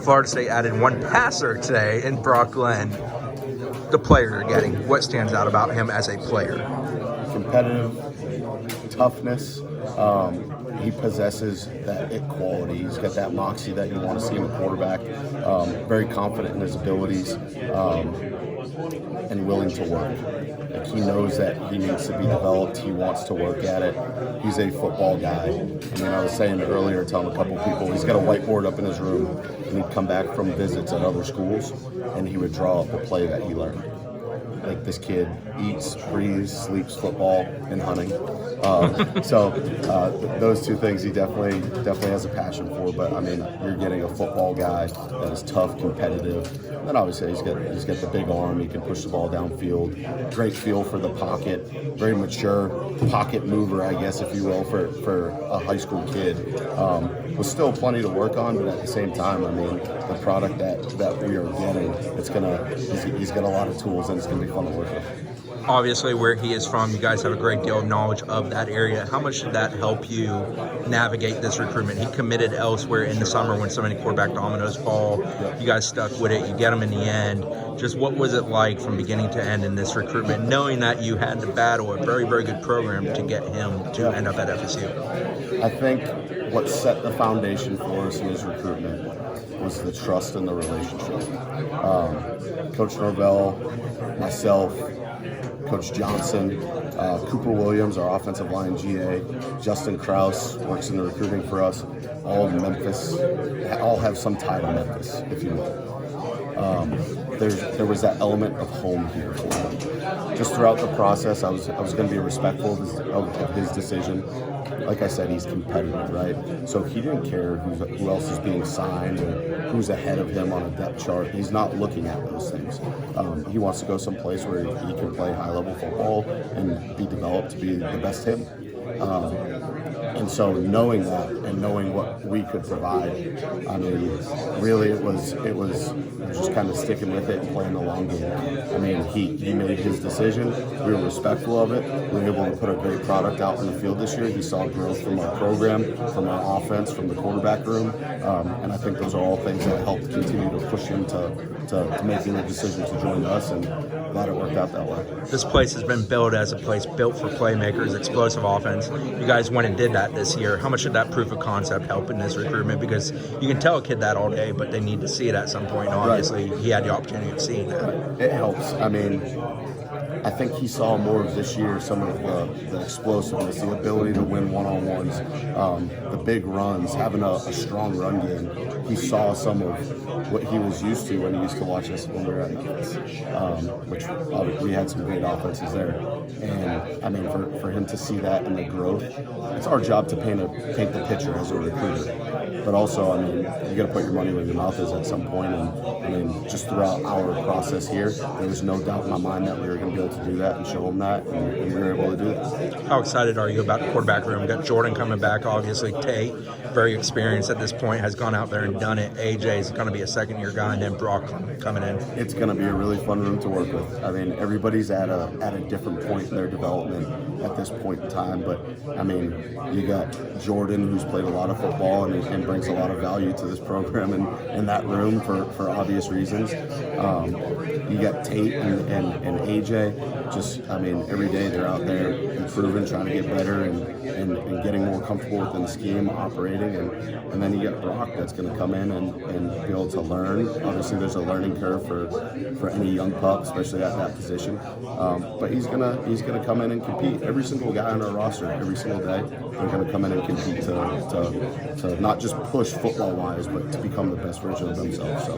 Florida State added one passer today in Brock Glenn. The player you're getting, what stands out about him as a player? Competitive, toughness. He possesses that it quality. He's got that moxie that you want to see in a quarterback. Very confident in his abilities and willing to work. Like, he knows that he needs to be developed. He wants to work at it. He's a football guy. I mean, I was saying earlier, telling a couple people, he's got a whiteboard up in his room, and he'd come back from visits at other schools, and he would draw up a play that he learned. Like, this kid eats, breathes, sleeps football and hunting. Those two things he definitely has a passion for. But I mean, you're getting a football guy that is tough, competitive. And then obviously he's got the big arm. He can push the ball downfield. Great feel for the pocket. Very mature pocket mover, I guess, if you will, for a high school kid. With still plenty to work on, but at the same time, I mean, the product that we are getting, he's got a lot of tools, and it's going to be fun to work with. Obviously, where he is from, you guys have a great deal of knowledge of that area. How much did that help you navigate this recruitment? He committed elsewhere in the summer when so many quarterback dominoes fall. You guys stuck with it. You get him in the end. Just what was it like from beginning to end in this recruitment, knowing that you had to battle a very, very good program to get him to end up at FSU? I think what set the foundation for us in his recruitment was the trust and the relationship. Coach Norvell, myself, Coach Johnson, Cooper Williams, our offensive line GA, Justin Krause works in the recruiting for us, all Memphis, all have some tie to Memphis, if you will. There was that element of home here for him. Just throughout the process, I was going to be respectful of his decision. Like I said, he's competitive, right? So he didn't care who else is being signed or who's ahead of him on a depth chart. He's not looking at those things. He wants to go someplace where he can play high-level football and be developed to be the best him. And so knowing that and knowing what we could provide, I mean, really it was just kind of sticking with it and playing the long game. I mean, he made his decision. We were respectful of it. We were able to put a great product out in the field this year. He saw growth from our program, from our offense, from the quarterback room. And I think those are all things that helped continue to push him to making the decision to join us, and glad it worked out that way. This place has been built as a place built for playmakers, explosive offense. You guys went and did that this year. How much did that proof of concept help in this recruitment? Because you can tell a kid that all day, but they need to see it at some point. Obviously, he had the opportunity of seeing that. It helps. I mean, I think he saw more of this year, some of the explosiveness, the ability to win one-on-ones, the big runs, having a strong run game. He saw some of what he was used to when he used to watch us when we were at Memphis, which we had some great offenses there. And, I mean, for him to see that and the growth, it's our job to paint the picture as a recruiter. But also, I mean, you got to put your money where your mouth is at some point. And, I mean, just throughout our process here, there was no doubt in my mind that we were going to be able to do that and show them that, and we were able to do that. How excited are you about the quarterback room? Got Jordan coming back, obviously. Tate, very experienced at this point, has gone out there and done it. AJ is going to be a second-year guy, and then Brock coming in. It's going to be a really fun room to work with. I mean, everybody's at a different point in their development at this point in time, but I mean, you got Jordan, who's played a lot of football and brings a lot of value to this program in that room for obvious reasons. You got Tate and AJ. Just, I mean, every day they're out there improving, trying to get better and getting more comfortable within the scheme, operating. And then you got Brock that's going to come in and be able to learn. Obviously, there's a learning curve for any young pup, especially at that position. But he's gonna come in and compete. Every single guy on our roster, every single day, they're going to come in and compete to not just push football-wise, but to become the best version of themselves. So.